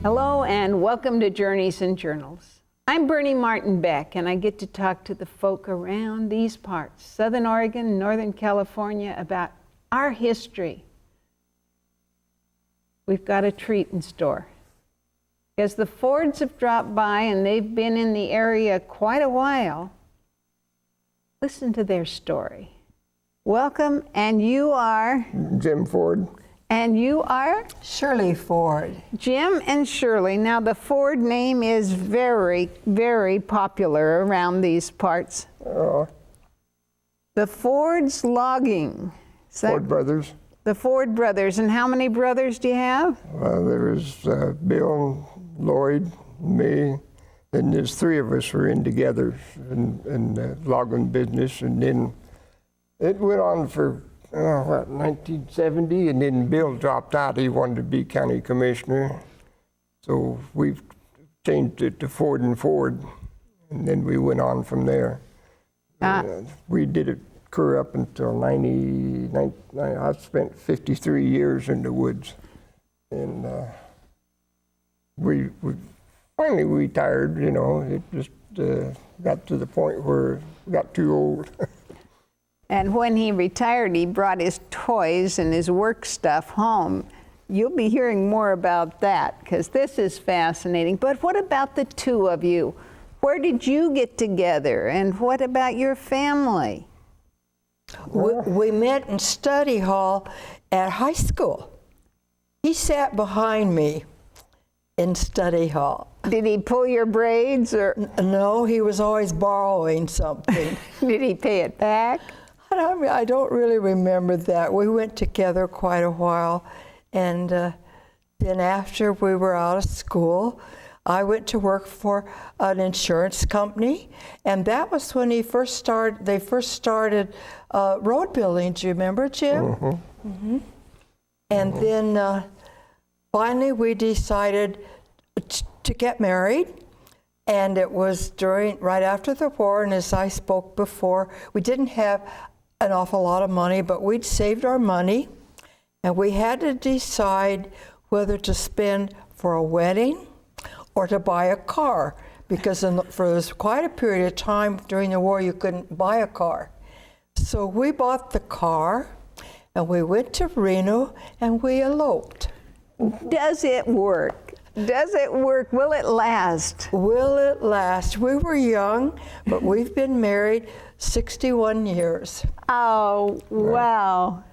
Hello and welcome to Journeys and Journals. I'm Bernie Martin Beck, and I get to talk to the folk around these parts, Southern Oregon, Northern California, about our history. We've got a treat in store. As the Fords have dropped by and they've been in the area quite a while, listen to their story. Welcome, and you are? Jim Ford. And you are? Shirley Ford. Jim and Shirley. Now the Ford name is very, very popular around these parts. The Ford's Logging. Ford Brothers. The Ford Brothers. And how many brothers do you have? There was Bill, Lloyd, me, and there's three of us were in together in the logging business, and then it went on for 1970, and then Bill dropped out. He wanted to be county commissioner, so we've changed it to Ford and Ford, and then we went on from there. We did it career up until 90. I spent 53 years in the woods, and we finally retired. You know, it just got to the point where we got too old. And when he retired, he brought his toys and his work stuff home. You'll be hearing more about that, because this is fascinating. But what about the two of you? Where did you get together, and what about your family? We met in study hall at high school. He sat behind me in study hall. Did he pull your braids, or? No, he was always borrowing something. Did he pay it back? I don't really remember that. We went together quite a while, and then after we were out of school, I went to work for an insurance company, and that was when they first started road building. Do you remember, Jim? Mm-hmm. Mm-hmm. And then finally we decided to get married. And it was right after the war, and as I spoke before, we didn't have an awful lot of money, but we'd saved our money, and we had to decide whether to spend for a wedding or to buy a car, because for quite a period of time during the war, you couldn't buy a car. So we bought the car, and we went to Reno, and we eloped. Does it work? Does it work? Will it last? Will it last? We were young, but we've been married 61 years. Oh, wow.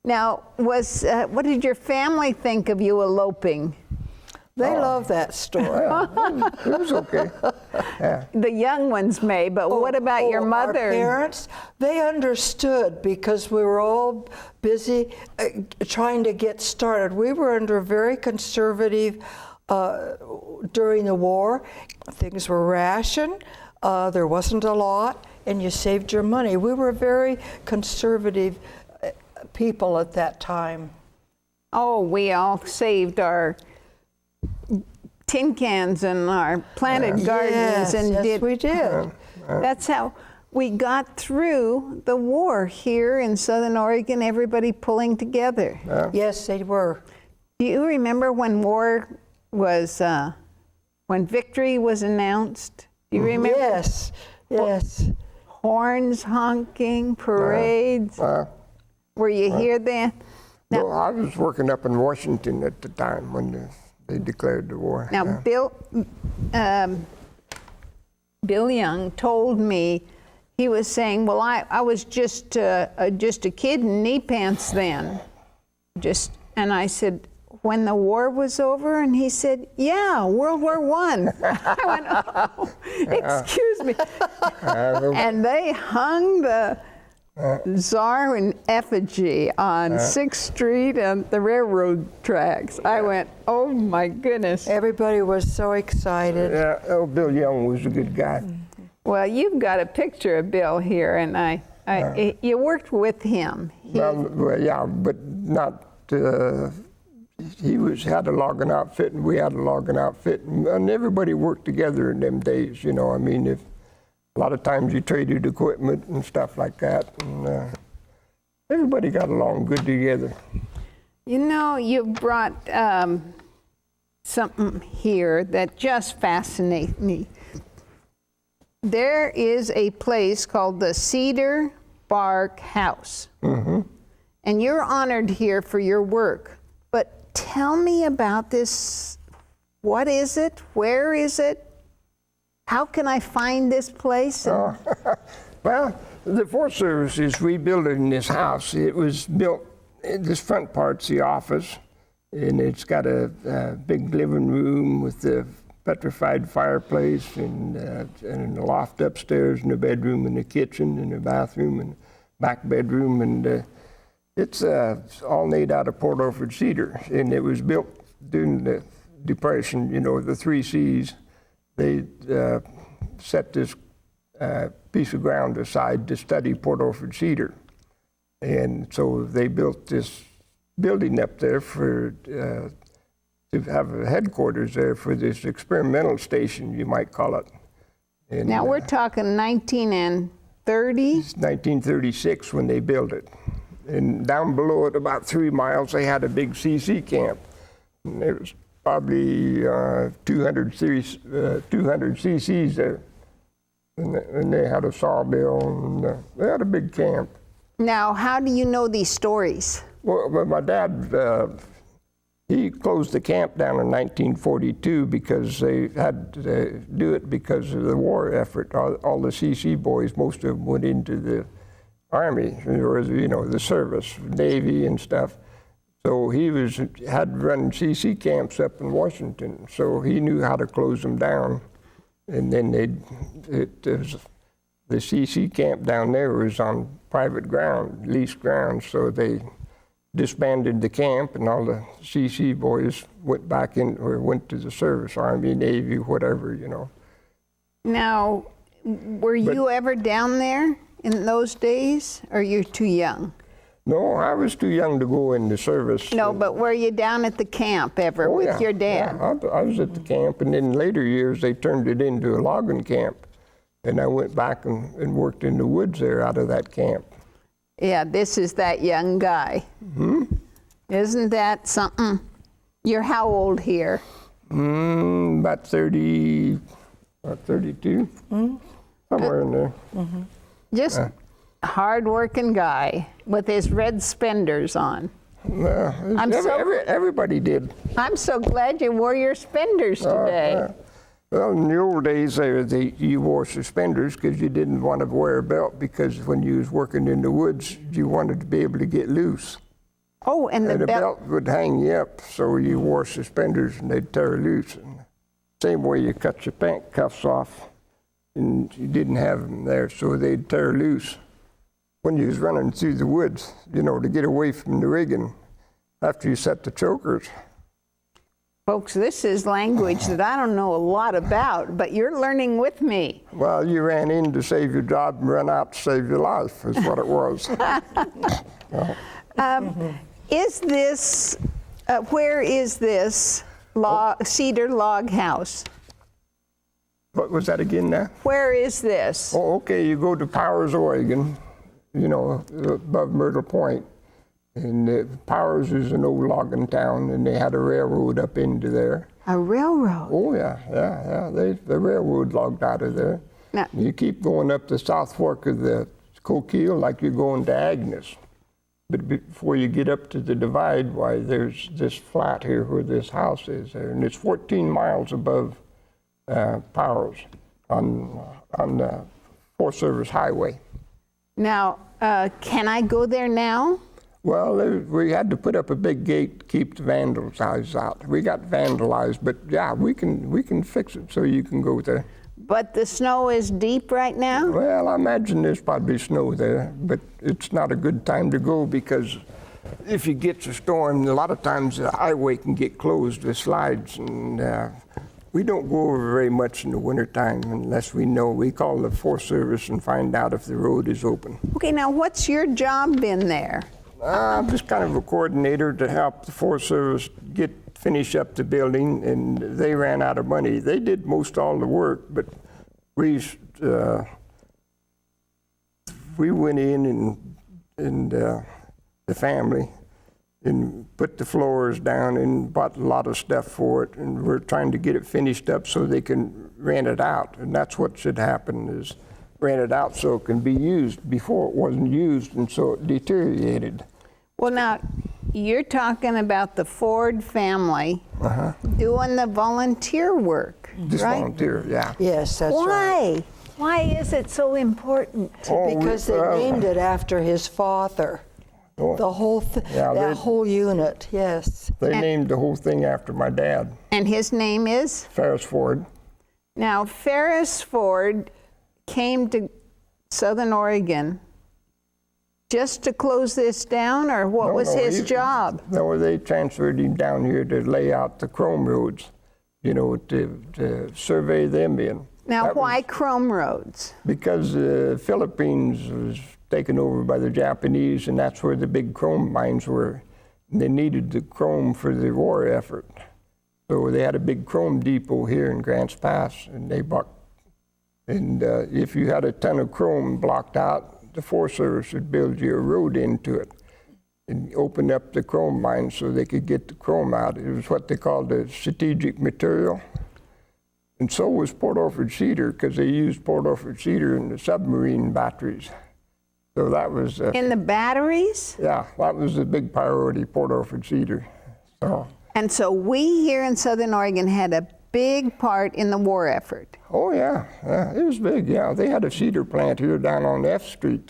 Now, what did your family think of you eloping? They love that story. It was okay. Yeah. The young ones may, but what about your mother? Our parents, they understood, because we were all busy trying to get started. We were under very conservative during the war. Things were rationed. There wasn't a lot, and you saved your money. We were very conservative people at that time. Oh, we all saved our tin cans and our planted gardens, and we did. That's how we got through the war here in Southern Oregon, everybody pulling together. Yes, they were. Do you remember when war was, when victory was announced? Do you remember? Yes, yes. Horns honking, parades. Were you here then? Now, well, I was working up in Washington at the time when they declared the war. Now, Bill Young told me, he was saying, well, I was just a kid in knee pants then. And I said, when the war was over? And he said, yeah, World War I. I went, oh, excuse me. And they hung the Tsar in effigy on 6th Street and the railroad tracks. I went, oh my goodness. Everybody was so excited. Yeah, oh, Bill Young was a good guy. Well, you've got a picture of Bill here, and you worked with him. Well, yeah, but not. He had a logging outfit, and we had a logging outfit, and everybody worked together in them days. You know, I mean, a lot of times you traded equipment and stuff like that, and everybody got along good together. You know, you brought something here that just fascinates me. There is a place called the Cedar Bark House. And you're honored here for your work. But tell me about this. What is it? Where is it? How can I find this place? Well, the Forest Service is rebuilding this house. It was built, this front part's the office, and it's got a big living room with the petrified fireplace and a loft upstairs and a bedroom and a kitchen and a bathroom and back bedroom. And it's all made out of Port Orford cedar. And it was built during the Depression, you know, the 3 C's. They set this piece of ground aside to study Port Orford cedar. And so they built this building up there for to have a headquarters there for this experimental station, you might call it. And, Now we're talking 1930? It's 1936 when they built it. And down below it, about 3 miles, they had a big CC camp. And there was probably 200 CCs there. And they had a sawmill, and they had a big camp. Now, how do you know these stories? Well, my dad, he closed the camp down in 1942 because they had to do it because of the war effort. All the CC boys, most of them went into the Army, or the service, Navy and stuff. So he had run CC camps up in Washington, so he knew how to close them down. And then the CC camp down there was on private ground, leased ground, so they disbanded the camp, and all the CC boys went back in, or went to the service, Army, Navy, whatever, Now, were you ever down there in those days, or you're too young? No, I was too young to go in the service. No, but were you down at the camp ever with your dad? Yeah, I was at the camp, and in later years they turned it into a logging camp. And I went back and worked in the woods there out of that camp. Yeah, this is that young guy. Isn't that something? You're how old here? About 30, about 32, somewhere in there. Just hard-working guy with his red Spenders on. Everybody did. I'm so glad you wore your Spenders today. Well, in the old days, you wore suspenders because you didn't want to wear a belt, because when you was working in the woods, you wanted to be able to get loose. Oh, and the belt would hang you up, so you wore suspenders and they'd tear loose. And same way you cut your pant cuffs off, and you didn't have them there, so they'd tear loose when you was running through the woods, to get away from the rigging after you set the chokers. Folks, this is language that I don't know a lot about, but you're learning with me. Well, you ran in to save your job and run out to save your life, is what it was. Is this, where is this Cedar Log House? What was that again now? Where is this? Oh, okay, you go to Powers, Oregon, above Myrtle Point. And Powers is an old logging town, and they had a railroad up into there. A railroad? Oh, yeah. The railroad logged out of there. Now, you keep going up the South Fork of the Coquille like you're going to Agnes. But before you get up to the divide, why, there's this flat here where this house is there. And it's 14 miles above Powers on the Forest Service Highway. Now, can I go there now? Well, we had to put up a big gate to keep the vandals out. We got vandalized, but yeah, we can fix it so you can go there. But the snow is deep right now? Well, I imagine there's probably snow there, but it's not a good time to go, because if you get a storm, a lot of times the highway can get closed with slides, and we don't go over very much in the wintertime unless we know. We call the Forest Service and find out if the road is open. Okay, now what's your job been there? I'm just kind of a coordinator to help the Forest Service finish up the building, and they ran out of money. They did most all the work, but we went in and the family, and put the floors down and bought a lot of stuff for it. And we're trying to get it finished up so they can rent it out. And that's what should happen, is rent it out so it can be used. Before it wasn't used, and so it deteriorated. Well, now, you're talking about the Ford family doing the volunteer work, Just right? volunteer, yeah. Yes, that's right. Why is it so important? Because they named it after his father. The whole that whole unit, yes. They named the whole thing after my dad, And his name is? Ferris Ford. Now, Ferris Ford came to Southern Oregon just to close this down, or what was his job? No, they transferred him down here to lay out the chrome roads, you know, to survey them in. Now, why chrome roads? Because the Philippines was taken over by the Japanese, and that's where the big chrome mines were. And they needed the chrome for the war effort. So they had a big chrome depot here in Grants Pass, and they bought. And if you had a ton of chrome blocked out, the Forest Service would build you a road into it and open up the chrome mines so they could get the chrome out. It was what they called a strategic material. And so was Port Orford Cedar, because they used Port Orford Cedar in the submarine batteries. So that was... In the batteries? Yeah, that was a big priority, Port Orford Cedar. So. And so we here in Southern Oregon had a big part in the war effort. Oh, yeah, it was big, yeah. They had a cedar plant here down on F Street,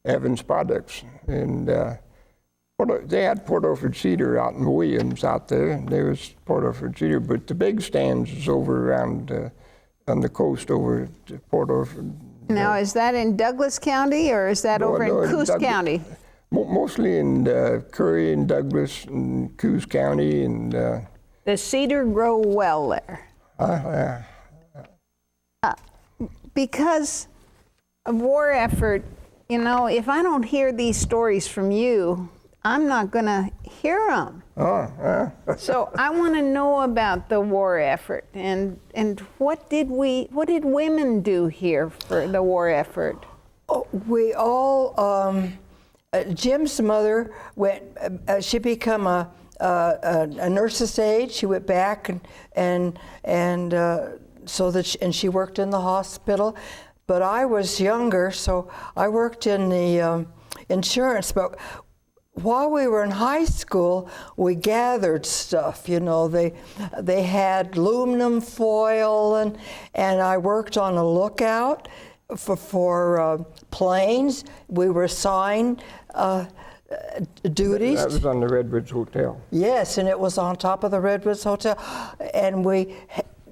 Evans Products. And they had Port Orford Cedar out in Williams out there, and there was Port Orford Cedar, but the big stands is over around on the coast over to Port Orford. Now, is that in Douglas County, or is that over in Coos County? Mostly in Curry and Douglas and Coos County. And the cedar grow well there. Because of war effort, you know, if I don't hear these stories from you, I'm not going to hear them. So I want to know about the war effort, and what did women do here for the war effort? Oh, we all, Jim's mother went, she became a nurse's aide. She went back and so that and she worked in the hospital. But I was younger, so I worked in the insurance. But while we were in high school, we gathered stuff. You know, they had aluminum foil, and I worked on a lookout for planes. We were assigned duties. That was on the Redwoods Hotel. Yes, and it was on top of the Redwoods Hotel, and we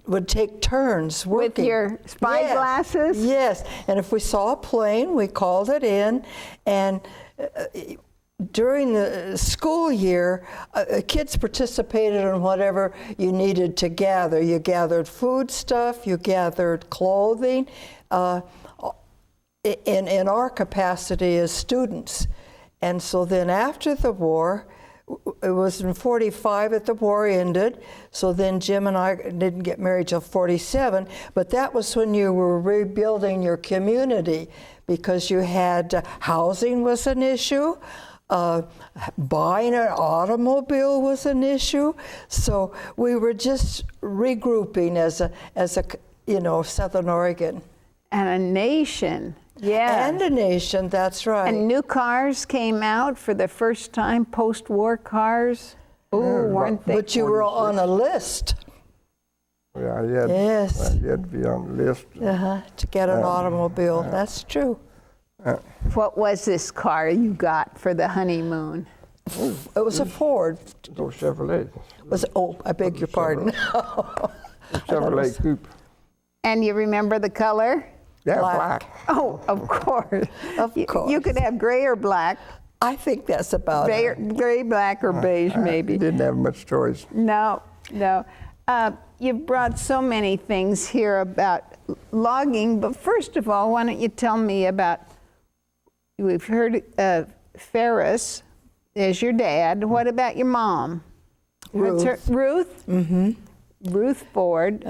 would take turns working. With your spy glasses? Yes, and if we saw a plane, we called it in, and during the school year, kids participated in whatever you needed to gather. You gathered food stuff, you gathered clothing, in our capacity as students. And so then after the war, it was in 45 that the war ended, so then Jim and I didn't get married till 47, but that was when you were rebuilding your community, because you had housing was an issue, buying an automobile was an issue, so we were just regrouping as a you know, Southern Oregon. And a nation. Yeah. And a nation, that's right. And new cars came out for the first time, post-war cars. Oh, weren't they? But you were on a list. Yeah, you had, Yes. You had to be on the list. To get an automobile, that's true. What was this car you got for the honeymoon? It was a Ford. Those Chevrolet. I beg your pardon. Chevrolet Coupe. And you remember the color? Yeah, Black. Oh, of course. Of course. You could have gray or black. I think that's about it. Gray, black, or beige, maybe. You didn't have much choice. No. You've brought so many things here about logging, but first of all, why don't you tell me about, we've heard Ferris is your dad. What about your mom? Ruth. Ruth? Mm-hmm. Ruth Ford.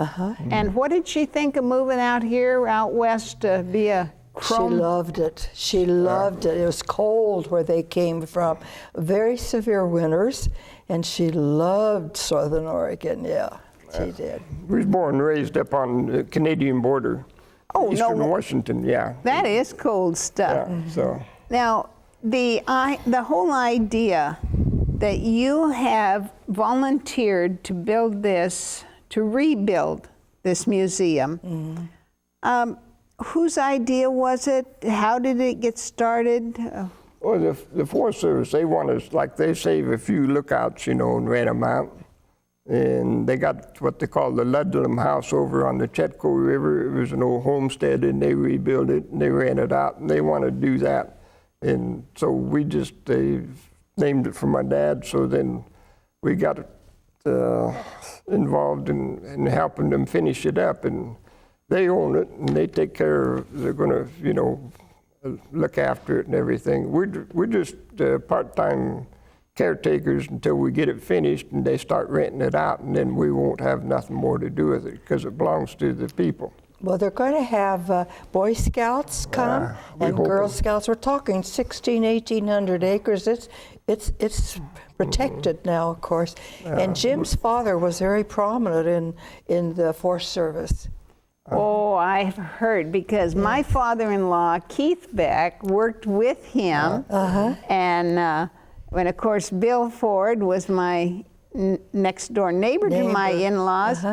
And what did she think of moving out here, out west, to be a She loved it. She loved it. It was cold where they came from, very severe winters, and she loved Southern Oregon. Yeah, she did. We was born and raised up on the Canadian border. Oh, Eastern no. Washington, yeah. That is cold stuff. Yeah, so. Now, the whole idea that you have volunteered to build this, to rebuild this museum, whose idea was it? How did it get started? Well, the Forest Service, they want us, like they save a few lookouts, you know, and rent them out. And they got what they call the Ludlam House over on the Chetco River. It was an old homestead, and they rebuilt it, and they ran it out, and they want to do that. And so they named it for my dad, so then we got involved in helping them finish it up, and they own it, and they take care of, they're going to, you know, look after it and everything. We're just part-time caretakers until we get it finished and they start renting it out, and then we won't have nothing more to do with it because it belongs to the people. Well, they're going to have Boy Scouts come and Girl Scouts. We're talking 1,800 acres. It's protected now, of course. And Jim's father was very prominent in the Forest Service. Oh, I've heard, because my father-in-law, Keith Beck, worked with him. And when, of course, Bill Ford was my next-door neighbor to my in-laws.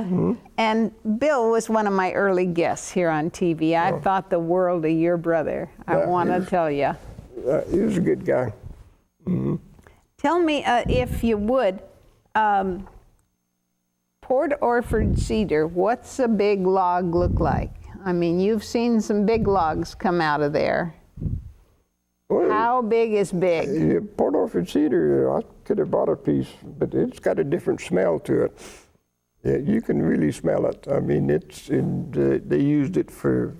And Bill was one of my early guests here on TV. I thought the world of your brother, I want to tell you. He was a good guy. Tell me, if you would, Port Orford Cedar, what's a big log look like? I mean, you've seen some big logs come out of there. Well, How big is big? Port Orford Cedar, I could have bought a piece, but it's got a different smell to it. Yeah, you can really smell it. I mean, they used it for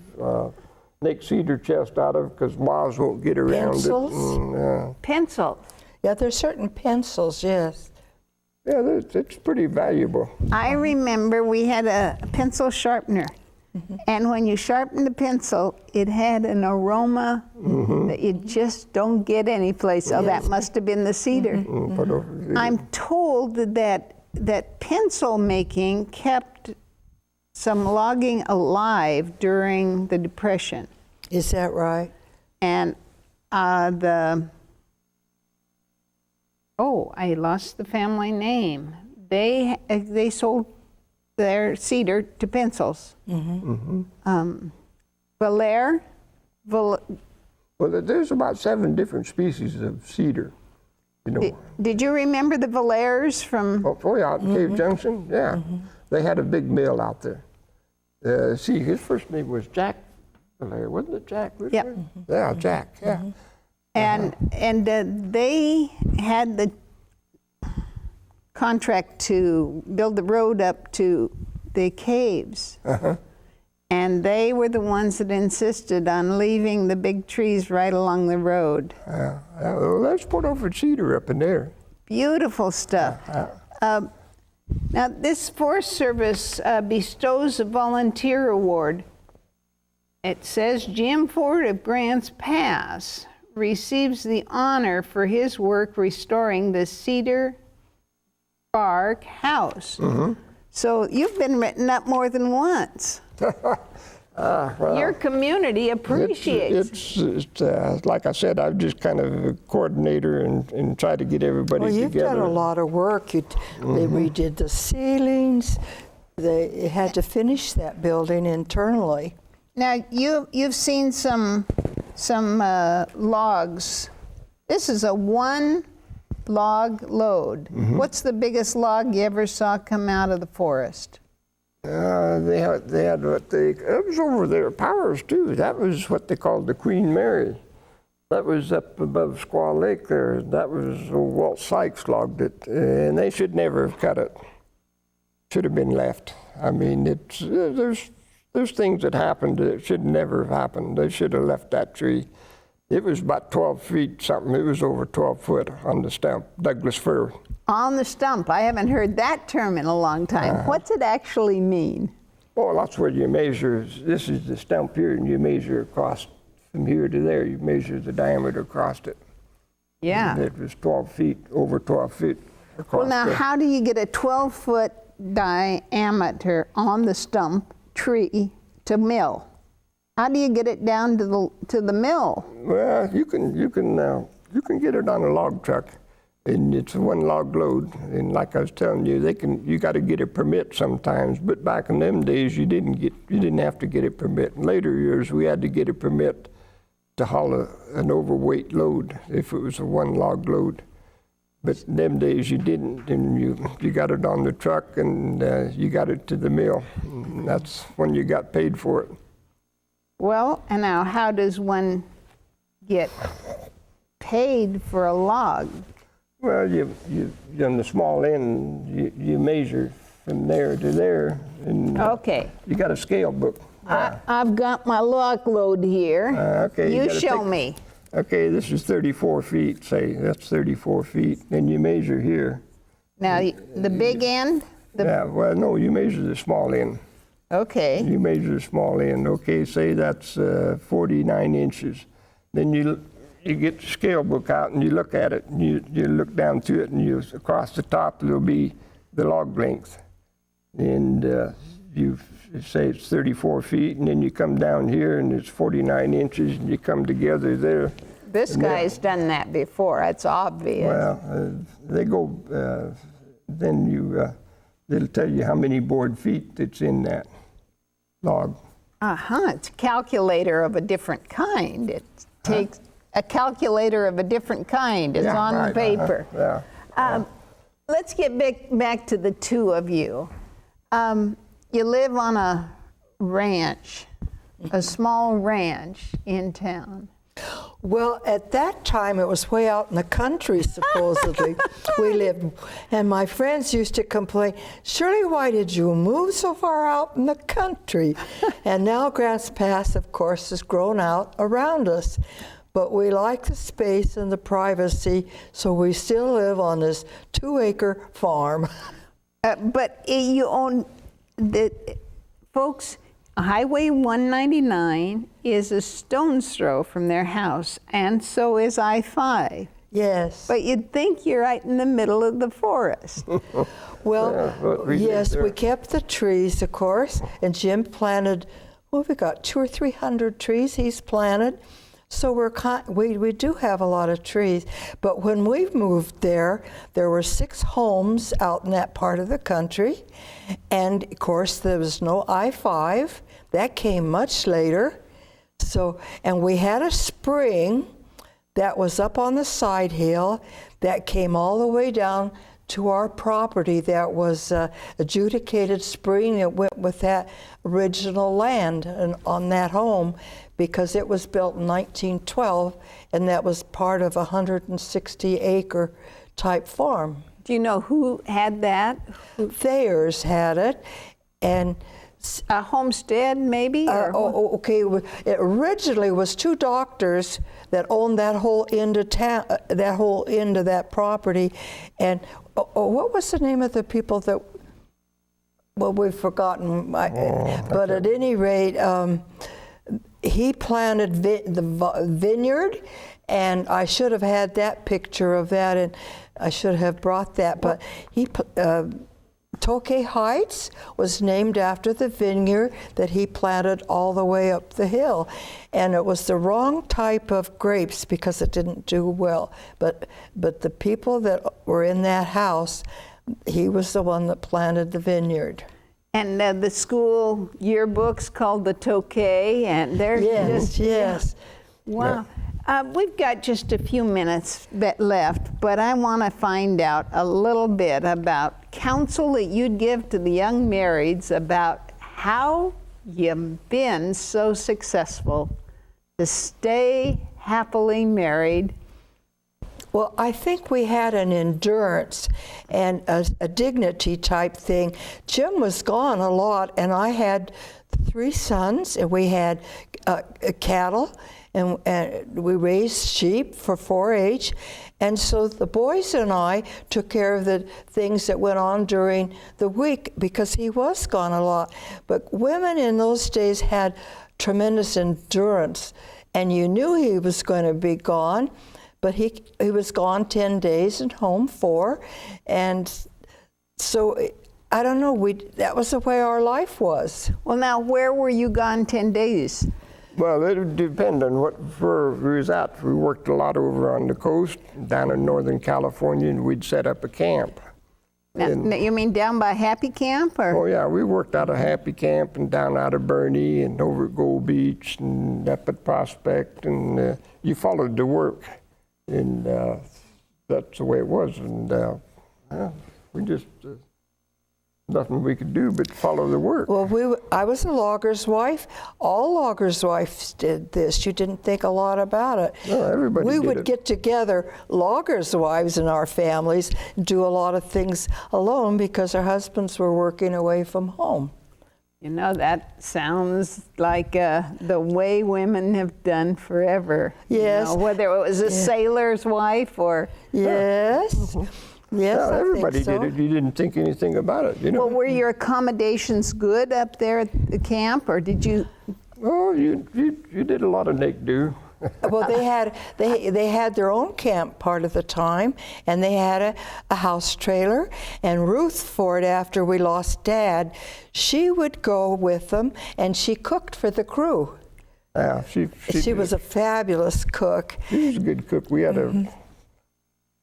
make cedar chest out of, because moths won't get around Pencils? it. And, Pencils. Yeah, there's certain pencils, yes. yeah, it's pretty valuable. I remember we had a pencil sharpener. And when you sharpened the pencil, it had an aroma that you just don't get anyplace. Oh, that must have been the cedar. Port Orford Cedar. I'm told that pencil making kept some logging alive during the Depression. Is that right? And I lost the family name. They sold their cedar to pencils. Valere? Well, there's about 7 different species of cedar. You know. Did you remember the Valeres from? Oh yeah, out in Cave Junction. Yeah, they had a big mill out there. See, his first name was Jack Valere, wasn't it, Jack? Yep. Yeah, Jack. Yeah. And they had the contract to build the road up to the caves. And they were the ones that insisted on leaving the big trees right along the road. Well, that's Port Orford Cedar up in there. Beautiful stuff. Now, this Forest Service bestows a volunteer award. It says Jim Ford of Grants Pass receives the honor for his work restoring the Cedar Bark House. So you've been written up more than once. Your community appreciates. It's like I said, I'm just kind of a coordinator and try to get everybody Well, you've together. done a lot of work. They redid the ceilings. They had to finish that building internally. Now you've seen some logs. This is a 1 log load. What's the biggest log you ever saw come out of the forest? They had it was over there, Powers too. That was what they called the Queen Mary. That was up above Squaw Lake there. That was Walt Sykes logged it, and they should never have cut it. Should have been left. I mean, there's things that happened that should never have happened. They should have left that tree. It was about 12 feet something. It was over 12 foot on the stump, Douglas fir. On the stump. I haven't heard that term in a long time. What's it actually mean? Well, that's where you measure. This is the stump here, and you measure across from here to there. You measure the diameter across it. Yeah. And it was 12 feet, over 12 feet across. Well, now, how do you get a 12-foot diameter on the stump tree to mill? How do you get it down to the mill? Well, you can get it on a log truck, and it's a one log load. And like I was telling you, you got to get a permit sometimes. But back in them days, you didn't have to get a permit. In later years, we had to get a permit to haul an overweight load if it was a one log load. But in them days, you didn't, and you got it on the truck, and you got it to the mill. And that's when you got paid for it. Well, and now how does one get paid for a log? Well, you on the small end, you measure from there to there, and Okay. you got a scale book. I've got my log load here. Okay. You gotta show me. Okay, this is 34 feet. Say that's 34 feet. Then you measure here. Now, the big end? Yeah. Well, no, you measure the small end. Okay. You measure the small end. Okay, say that's 49 inches. Then you get the scale book out and you look at it, and you look down to it, and across the top there'll be the log length. And you say it's 34 feet, and then you come down here and it's 49 inches, and you come together there. This guy's done that before. It's obvious. Well, they go, then they'll tell you how many board feet that's in that log. It's a calculator of a different kind. It takes a calculator of a different kind. It's on right, paper. Yeah. Let's get back to the two of you. You live on a ranch, a small ranch in town. Well, at that time, it was way out in the country, supposedly, we lived. And my friends used to complain, Shirley, why did you move so far out in the country? And now Grants Pass, of course, has grown out around us. But we like the space and the privacy, so we still live on this 2-acre farm. But you own, folks, Highway 199 is a stone's throw from their house, and so is I-5. Yes. But you'd think you're right in the middle of the forest. Well, yes, we kept the trees, of course, and Jim planted, we got 200 or 300 trees he's planted. So we do have a lot of trees. But when we moved there were 6 homes out in that part of the country. And of course, there was no I-5. That came much later. So, and we had a spring that was up on the side hill that came all the way down to our property. That was adjudicated spring that went with that original land and on that home, because it was built in 1912, and that was part of a 160-acre type farm. Do you know who had that? Thayers had it, and A homestead, maybe? okay. It originally was 2 doctors that owned that whole end of town, that whole end of that property, and what was the name of the people that? Well, we've forgotten. But at any rate, he planted the vineyard, and I should have had that picture of that, and I should have brought that. But he. Tokay Heights was named after the vineyard that he planted all the way up the hill. And it was the wrong type of grapes because it didn't do well. But the people that were in that house, he was the one that planted the vineyard. And the school yearbook's called the Tokay, and they're just... Yes. Wow. We've got just a few minutes left, but I want to find out a little bit about counsel that you'd give to the young marrieds about how you've been so successful to stay happily married. Well, I think we had an endurance and a dignity type thing. Jim was gone a lot, and I had 3 sons, and we had cattle, and we raised sheep for 4-H. And so the boys and I took care of the things that went on during the week because he was gone a lot. But women in those days had tremendous endurance. and you knew he was going to be gone, but he was gone 10 days and home 4, and so I don't know. That was the way our life was. Well, now, where were you gone 10 days? Well, it would depend on where we was at. We worked a lot over on the coast, down in Northern California, and we'd set up a camp. Now, you mean down by Happy Camp, or? Oh yeah, we worked out of Happy Camp and down out of Bernie and over at Gold Beach and up at Prospect, and you followed the work, and that's the way it was. And we just nothing we could do but follow the work. Well, I was a logger's wife. All loggers' wives did this. You didn't think a lot about it. No, everybody we did would it. get together, loggers' wives in our families, do a lot of things alone because our husbands were working away from home. You know, that sounds like the way women have done forever. Yes. You know, whether it was a sailor's wife or... Yes. Yes, Well, I everybody think so. did it. You didn't think anything about it, you know. Well, were your accommodations good up there at the camp, or did you... Oh, you did a lot of make-do. Well, they had their own camp part of the time, and they had a house trailer. And Ruth Ford, after we lost Dad, she would go with them, and she cooked for the crew. Yeah, She was a fabulous cook. She was a good cook. We had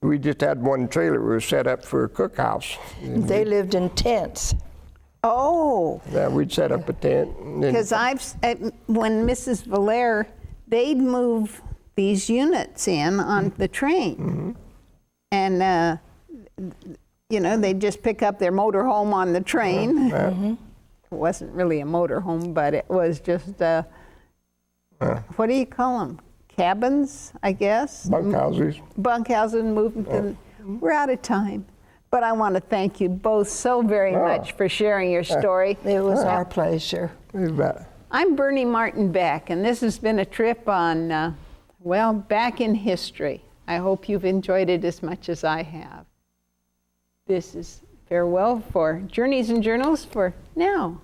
we just had one trailer. We were set up for a cookhouse. And They lived in tents. Oh, we'd set up a tent. and then- because when Mrs. Valere, they'd move these units in on the train. And, you know, they'd just pick up their motorhome on the train. It wasn't really a motorhome, but it was just, what do you call them? Cabins, I guess? bunkhouses. Bunkhouses, moving to we're out of time. But I want to thank you both so very much for sharing your story. It was our pleasure. You bet. I'm Bernie Martin Beck, and this has been a trip on, well, back in history. I hope you've enjoyed it as much as I have. This is farewell for Journeys and Journals for now.